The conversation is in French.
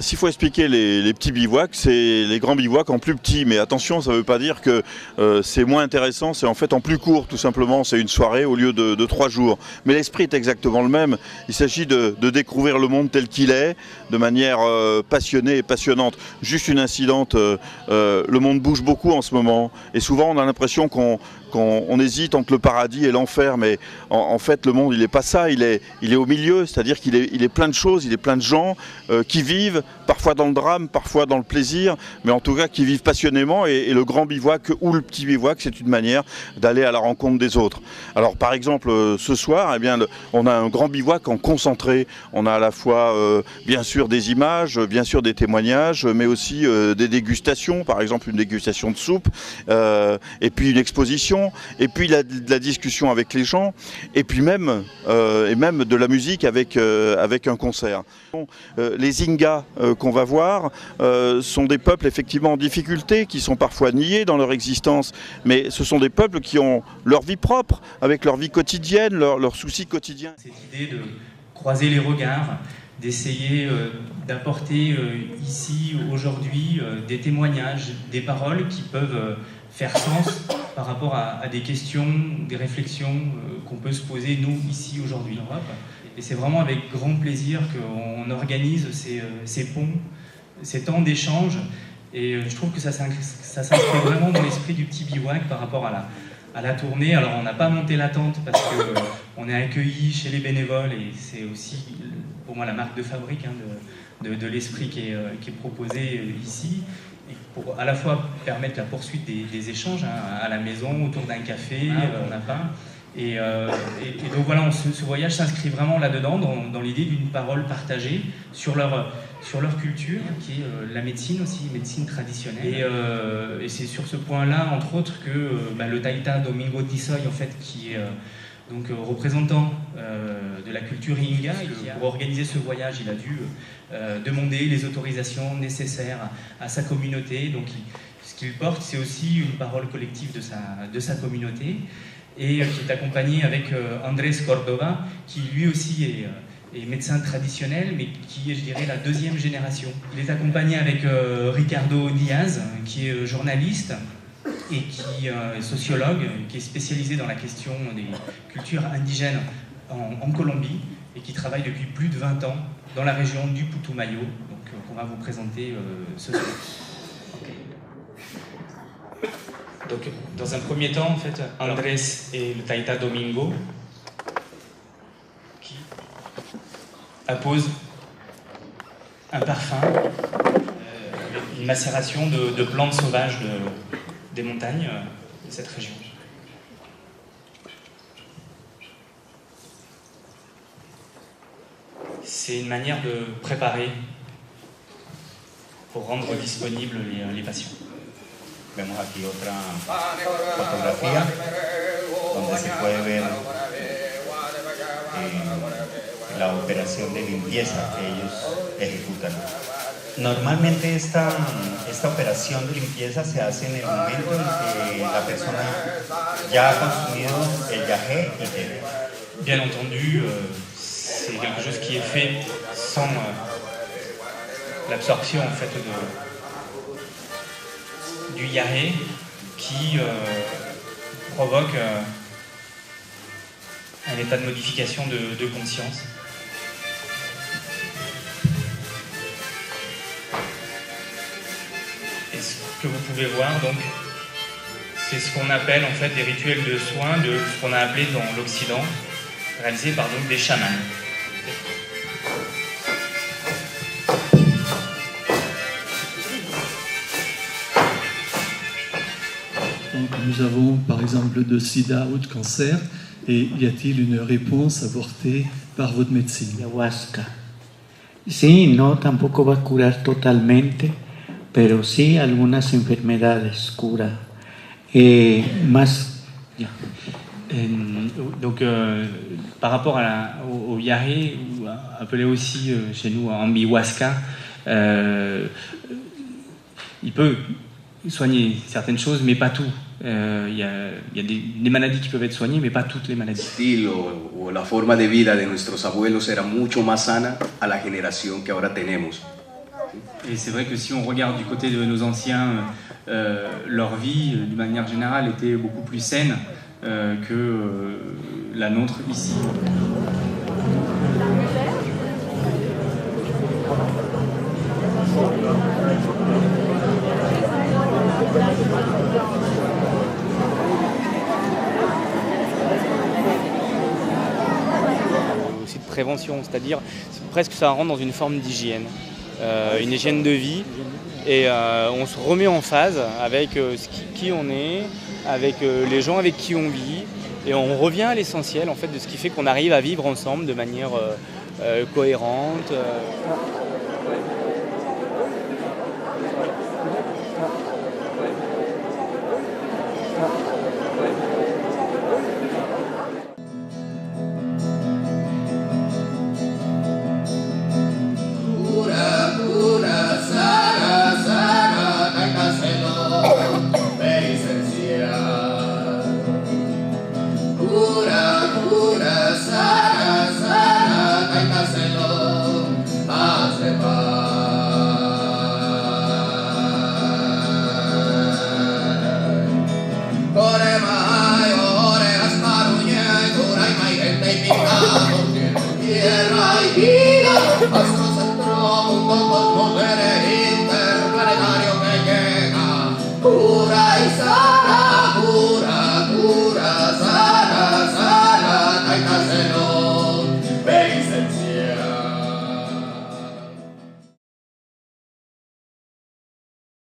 S'il faut expliquer les petits bivouacs, c'est les grands bivouacs en plus petit. Mais attention, ça ne veut pas dire que c'est moins intéressant, c'est en fait en plus court, tout simplement. C'est une soirée au lieu de 3 jours. Mais l'esprit est exactement le même. Il s'agit de découvrir le monde tel qu'il est, de manière passionnée et passionnante. Juste une incidente, le monde bouge beaucoup en ce moment. Et souvent, on a l'impression qu'on hésite entre le paradis et l'enfer, mais en fait le monde il n'est pas ça, il est au milieu, c'est-à-dire qu'il est plein de choses, il est plein de gens qui vivent, parfois dans le drame, parfois dans le plaisir, mais en tout cas qui vivent passionnément, et le grand bivouac ou le petit bivouac, c'est une manière d'aller à la rencontre des autres. Alors par exemple ce soir, eh bien, on a un grand bivouac en concentré, on a à la fois bien sûr des images, bien sûr des témoignages, mais aussi des dégustations, par exemple une dégustation de soupe, et puis une exposition, et puis la discussion avec les gens, et puis même de la musique avec un concert. Les Ingas qu'on va voir sont des peuples effectivement en difficulté, qui sont parfois niés dans leur existence, mais ce sont des peuples qui ont leur vie propre, avec leur vie quotidienne, leurs soucis quotidiens. Cette idée de croiser les regards, d'essayer d'apporter ici, aujourd'hui, des témoignages, des paroles qui peuvent faire sens par rapport à des questions, des réflexions qu'on peut se poser, nous, ici, aujourd'hui, en Europe. Et c'est vraiment avec grand plaisir qu'on organise ces ponts, ces temps d'échange. Et je trouve que ça s'inscrit vraiment dans l'esprit du petit bivouac par rapport à la tournée. Alors, on n'a pas monté la tente parce qu'on est accueillis chez les bénévoles, et c'est aussi, pour moi, la marque de fabrique de l'esprit qui est proposé ici. Et pour à la fois permettre la poursuite des échanges à la maison, autour d'un café, on n'a pas. Et donc voilà, ce voyage s'inscrit vraiment là-dedans, dans l'idée d'une parole partagée sur leur culture, qui est la médecine aussi, médecine traditionnelle. Et c'est sur ce point-là, entre autres, que le Taita Domingo Tisoy, en fait, qui est donc représentant de la culture Inga, et pour organiser ce voyage, il a dû demander les autorisations nécessaires à sa communauté. Donc ce qu'il porte, c'est aussi une parole collective de sa communauté, et qui est accompagné avec Andrés Córdoba, qui lui aussi est médecin traditionnel, mais qui est, je dirais, la deuxième génération. Il est accompagné avec Ricardo Diaz, qui est journaliste et qui est sociologue, qui est spécialisé dans la question des cultures indigènes en Colombie, et qui travaille depuis plus de 20 ans dans la région du Putumayo, donc qu'on va vous présenter ce soir. Donc, dans un premier temps, en fait, Andrés et le Taita Domingo qui apposent un parfum avec une macération de plantes sauvages des montagnes de cette région. C'est une manière de préparer pour rendre disponibles les patients. Vemos aquí otra fotografía donde se puede ver la operación de limpieza que ellos ejecutan. Normalmente esta operación de limpieza se hace en el momento en que la persona ya ha consumido el yagé y té. Bien entendu, c'est quelque chose qui est fait sans l'absorption en fait du yagé, qui provoque un état de modification de conscience. Et ce que vous pouvez voir, donc, c'est ce qu'on appelle en fait des rituels de soins, de ce qu'on a appelé dans l'Occident, réalisés par donc des chamans. Donc nous avons par exemple de sida ou de cancer, et y a-t-il une réponse apportée par votre médecine? Ayahuasca. Sí, no, tampoco va a curar totalmente, pero sí algunas enfermedades cura. Más. Yeah. Donc, par rapport au yagé, ou appelé aussi chez nous ambihuasca, il peut soigner certaines choses, mais pas tout. Il y a des maladies qui peuvent être soignées, mais pas toutes les maladies. Estilo o la forma de vida de nuestros abuelos era mucho más sana a la generación que ahora tenemos. Et c'est vrai que si on regarde du côté de nos anciens, leur vie, d'une manière générale, était beaucoup plus saine que la nôtre ici. Aussi de prévention, c'est-à-dire presque ça rentre dans une forme d'hygiène, une hygiène de vie, et on se remet en phase avec qui on est, avec les gens avec qui on vit, et on revient à l'essentiel en fait de ce qui fait qu'on arrive à vivre ensemble de manière cohérente.